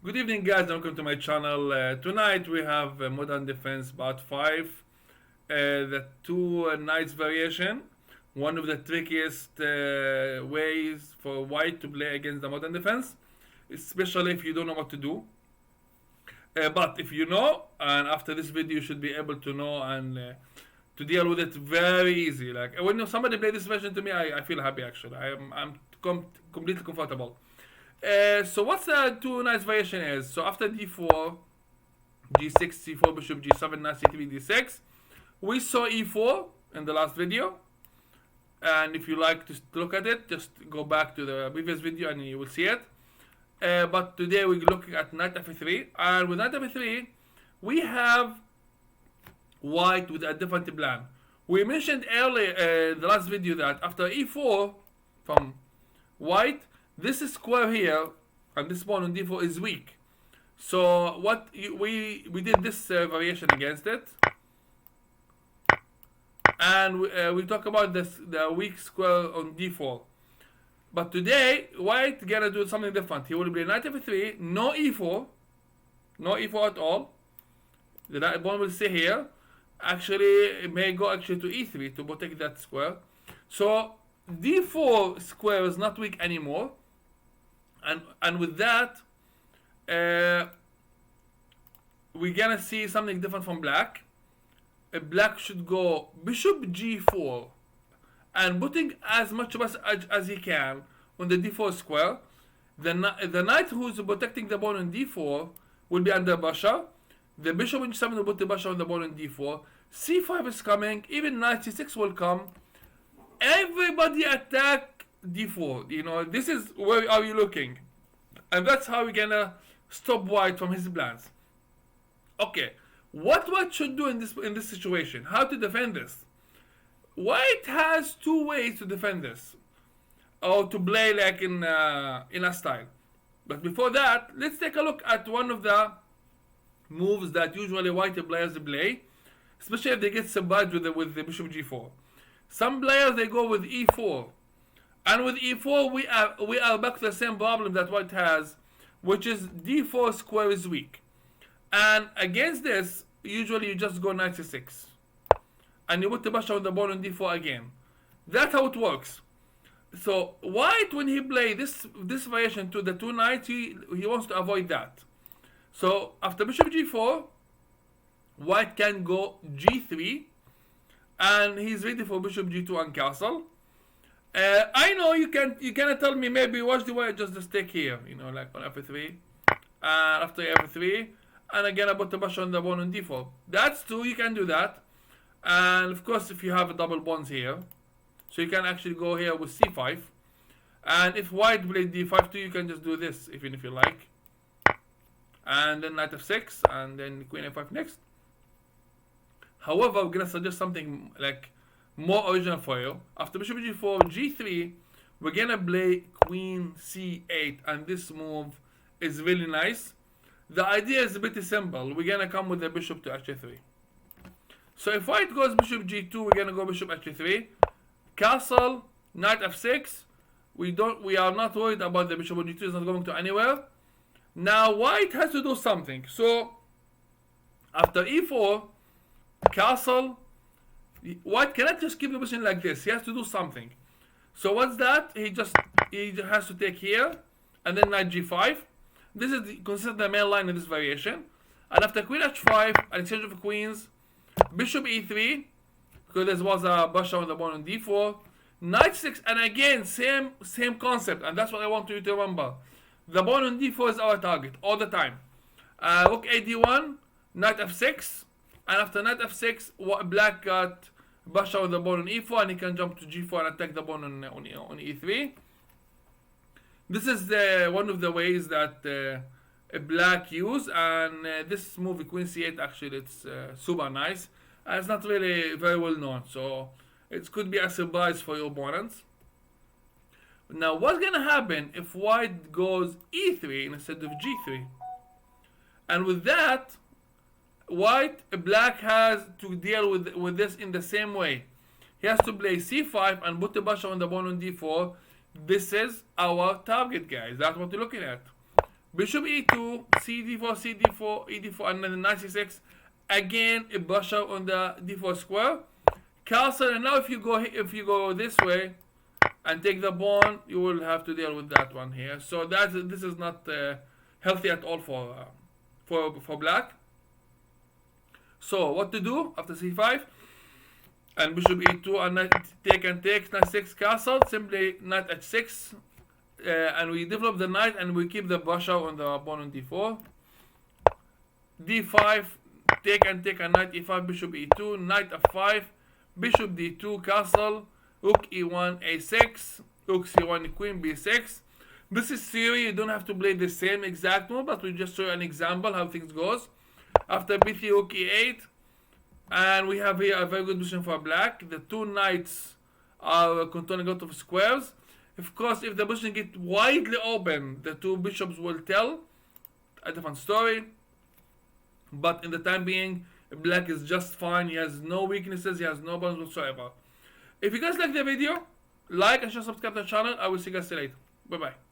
Good evening, guys, and welcome to my channel. Tonight we have Modern Defense Part 5, the two knights variation. One of the trickiest ways for white to play against the Modern Defense, especially if you don't know what to do. But if you know, and after this video, you should be able to know and to deal with it very easy. Like when somebody play this version to me, I feel happy actually. I'm completely comfortable. So what's the two nice variation is? So after d4, g6, c4, bishop g7, knight c3, d6. We saw e4 in the last video. And if you like to look at it, just go back to the previous video and you will see it. But today we're looking at knight f3. And with knight f3, we have white with a different plan. We mentioned earlier the last video that after e4 from white, this square here and this pawn on d4 is weak. So we did this variation against it, and we talk about the weak square on d4. But today white gonna do something different. He will play knight f3, no e4, no e4 at all. The pawn will stay here. Actually, it may go actually to e3 to protect that square. So d4 square is not weak anymore. And with that, we're gonna see something different from black. Black should go bishop g4 and putting as much as he can on the d4 square. The knight who's protecting the pawn on d4 will be under pressure. The bishop on g7 will put the pressure on the pawn on d4. c5 is coming. Even knight c6 will come. Everybody attack d4. You know, this is where are you looking, and that's how we're gonna stop white from his plans. Okay, what white should do in this situation? How to defend this? White has two ways to defend this, or to play like in a style. But before that, let's take a look at one of the moves that usually white players play, especially if they get surprised with the bishop g4. Some players they go with e4. And with e4, we are back to the same problem that white has, which is d4 square is weak. And against this, usually you just go knight c6. And you put the pressure on the pawn on d4 again. That's how it works. So white, when he play this variation to the two knights, he wants to avoid that. So after bishop g4, white can go g3. And he's ready for bishop g2 and castle. I know you cannot tell me maybe watch the way just stick here, you know, like on f3, and after f3, and again I put the pressure on the pawn on d4. That's true, you can do that, and of course if you have a double pawns here, so you can actually go here with c5, and if white played d5 too, you can just do this even if you like, and then knight f6, and then queen f5 next. However, we're gonna suggest something like more original for you. After bishop g4, g3, we're gonna play queen c8, and this move is really nice. The idea is pretty simple. We're gonna come with the bishop to h3. So if white goes bishop g2, we're gonna go bishop h3, castle, knight f6. We are not worried about the bishop on g2. It's not going to anywhere. Now white has to do something. So after e4, castle, white cannot just keep the position like this. He has to do something. So what's that? He has to take here, and then knight g5. This is considered the main line in this variation. And after queen h5, an exchange of queens, bishop e3, because there was a pressure on the pawn on d4, knight 6, and again same concept, and that's what I want you to remember. The pawn on d4 is our target all the time. Rook a d1, knight f6. And after knight f6, black got pressure on the pawn on e4, and he can jump to g4 and attack the pawn on e3. This is one of the ways that black use, and this move queen c8 actually it's super nice. And it's not really very well known, so it could be a surprise for your opponents. Now what's gonna happen if white goes e3 instead of g3? And with that, black has to deal with this in the same way. He has to play c5 and put the pressure on the pawn on d4. This is our target, guys. That's what we're looking at. Bishop e2, cd4, cd4, ed4, and then knight c6. Again, a brush out on the d4 square. Castle, and now if you go this way and take the pawn, you will have to deal with that one here. So this is not healthy at all for black. So what to do after c5 and bishop e2 and knight take and take, knight 6 castle, simply knight h6, and we develop the knight and we keep the brush out on the pawn on d4. d5 take and take, and knight e5, bishop e2, knight f5, bishop d2 castle, rook e1 a6, rook c1 queen b6. This is theory, you don't have to play the same exact move, but we just show you an example how things goes. After b3, rook e8, and we have here a very good position for black. The two knights are controlling a lot of squares. Of course, if the position gets widely open, the two bishops will tell a different story. But in the time being, black is just fine. He has no weaknesses, he has no problems whatsoever. If you guys like the video, like and share, subscribe to the channel. I will see you guys later. Bye bye.